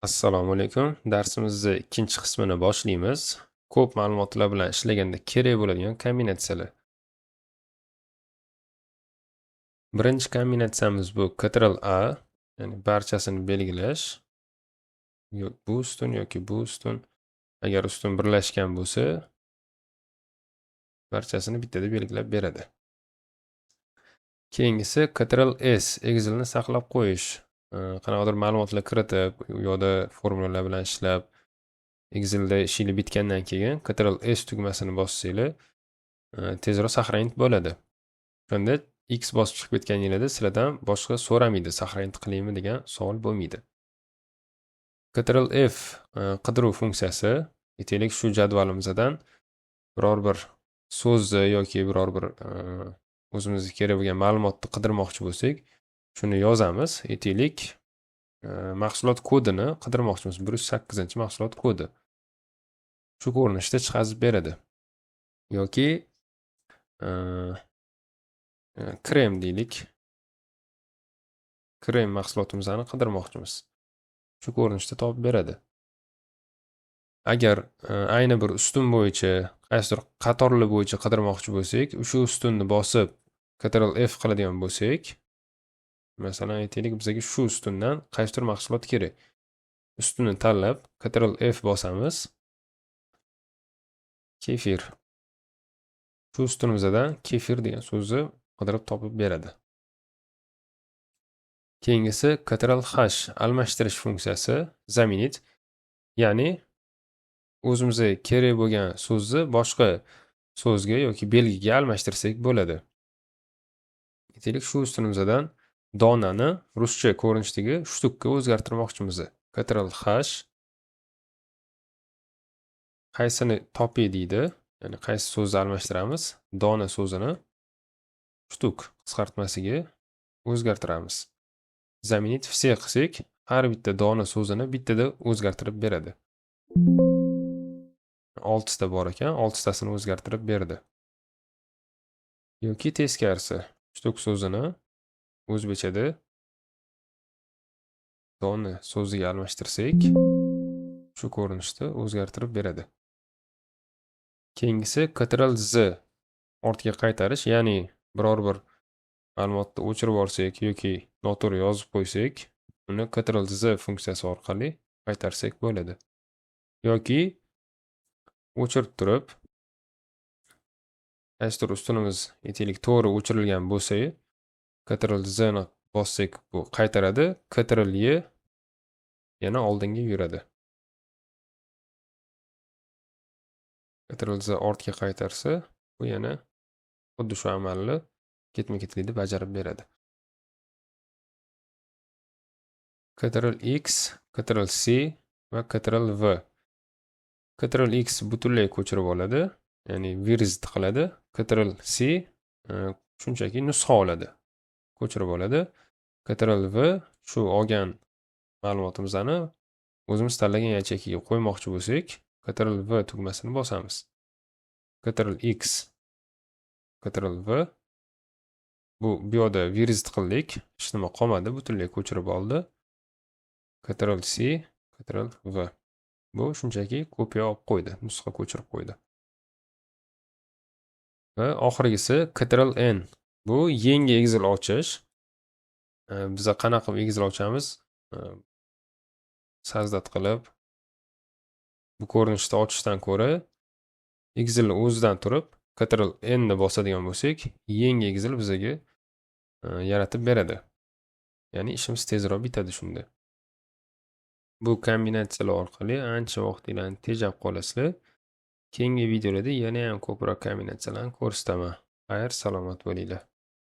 Assalomu alaykum. Darsimizni ikkinchi qismini boshlaymiz. Ko'p ma'lumotlar bilan ishlaganda kerak bo'ladigan kombinatsiyalar. Birinchi kombinatsiyamiz bu Ctrl+A, ya'ni barchasini belgilash. Bu ustun yoki bu ustun. Agar ustun birlashgan bo'lsa, barchasini bittada belgilab beradi. Keyingisi Ctrl+S, Excelni saqlab qo'yish. Qanaqadir ma'lumotlar kiritib, u yoqda formulalar bilan ishlab, Excelda ishinglar bitgandan keyin Ctrl+S tugmasini bossanglar, tezroq saqlanib bo'ladi. Shunda X bosib chiqib ketganingizda sizlardan boshqa so'ramaydi, saqlanib qilaymi degan savol bo'lmaydi. Ctrl+F qidiruv funksiyasi. Aytaylik, shu jadvalimizdan biror bir so'zni yoki biror bir o'zimizga kerak bo'lgan ma'lumotni qidirmoqchi bo'lsak, shuni yozamiz. Aytaylik, mahsulot kodini qidirmoqchimiz. 108-mahsulot kodi. Shu ko'rinishda chiqazib beradi. Yoki krem deylik. Krem mahsulotimizni qidirmoqchimiz. Shu ko'rinishda topib beradi. Agar ayni bir ustun bo'yicha, qaysidir qatorlar bo'yicha qidirmoqchi bo'lsak, o'sha ustunni bosib Ctrl+F qiladigan bo'lsak, masalan aytaylik, bizga shu ustundan qaysidir mahsulot kerak. Ustunni tanlab Ctrl+F bosamiz. Kefir. Shu ustunimizdan kefir degan so'zni qidirib topib beradi. Keyingisi Ctrl+H almashtirish funksiyasi, zaminit. Ya'ni o'zimizga kerak bo'lgan so'zni boshqa so'zga yoki belgiga almashtirsak bo'ladi. Aytaylik, shu ustunimizdan donani ruscha ko'rinishdagi shtukka o'zgartirmoqchimiz. Ctrl+H qaysini topiy deydi, ya'ni qaysi so'zni almashtiramiz? Dona so'zini shtuk qisqartmasiga o'zgartiramiz. Zaminit все qilsak, har bitta dona so'zini bittada o'zgartirib beradi. 6 ta bor ekan, 6 tasini o'zgartirib berdi. Yoki teskarisi, shtuk so'zini o'zbekchada dona so'ziga almashtirsak, shu ko'rinishda o'zgartirib beradi. Keyingisi Ctrl+Z ortga qaytarish, ya'ni biror bir ma'lumotni o'chirib olsak yoki noto'g'ri yozib qo'ysak, uni Ctrl+Z funksiyasi orqali qaytarsak bo'ladi. Yoki o'chirib turib, qaysidir ustunimiz aytaylik to'g'ri o'chirilgan bo'lsa, Ctrl+Z ni bossak bu qaytaradi, Ctrl+Y yana oldinga yuradi. Ctrl+Z ortga qaytarsa, bu yana xuddi shu amalni ketma-ketlikda bajarib beradi. Ctrl+X, Ctrl+C va Ctrl+V. Ctrl+X butunlay ko'chirib oladi, ya'ni visit qiladi. Ctrl+C shunchaki nusxa oladi, ko'chirib oladi. Ctrl+V shu olgan ma'lumotimizni o'zimiz tanlagan yachakiga qo'ymoqchi bo'lsak, Ctrl+V tugmasini bosamiz. Ctrl+X, Ctrl+V. Bu yoqda visit qildik, hech nima qolmadi, butunlay ko'chirib oldi. Ctrl+C, Ctrl+V. Bu shunchaki kopiya olib qo'ydi, nusxa ko'chirib qo'ydi. Va oxirgisi Ctrl+N. Bu yangi Excel ochish. Biz qanaqa qilib Excel ochamiz? Savzat qilib bu ko'rinishda ochishdan ko'ra, Excelni o'zidan turib Ctrl+N ni bosadigan bo'lsak, yangi Excel bizga yaratib beradi. Ya'ni ishimiz tezroq bitadi shunda. Bu kombinatsiyalar orqali ancha vaqtingizni tejab qolasizlar. Keyingi videolarda yana ham ko'proq kombinatsiyalarni ko'rsataman. Xayr, salomat bo'linglar.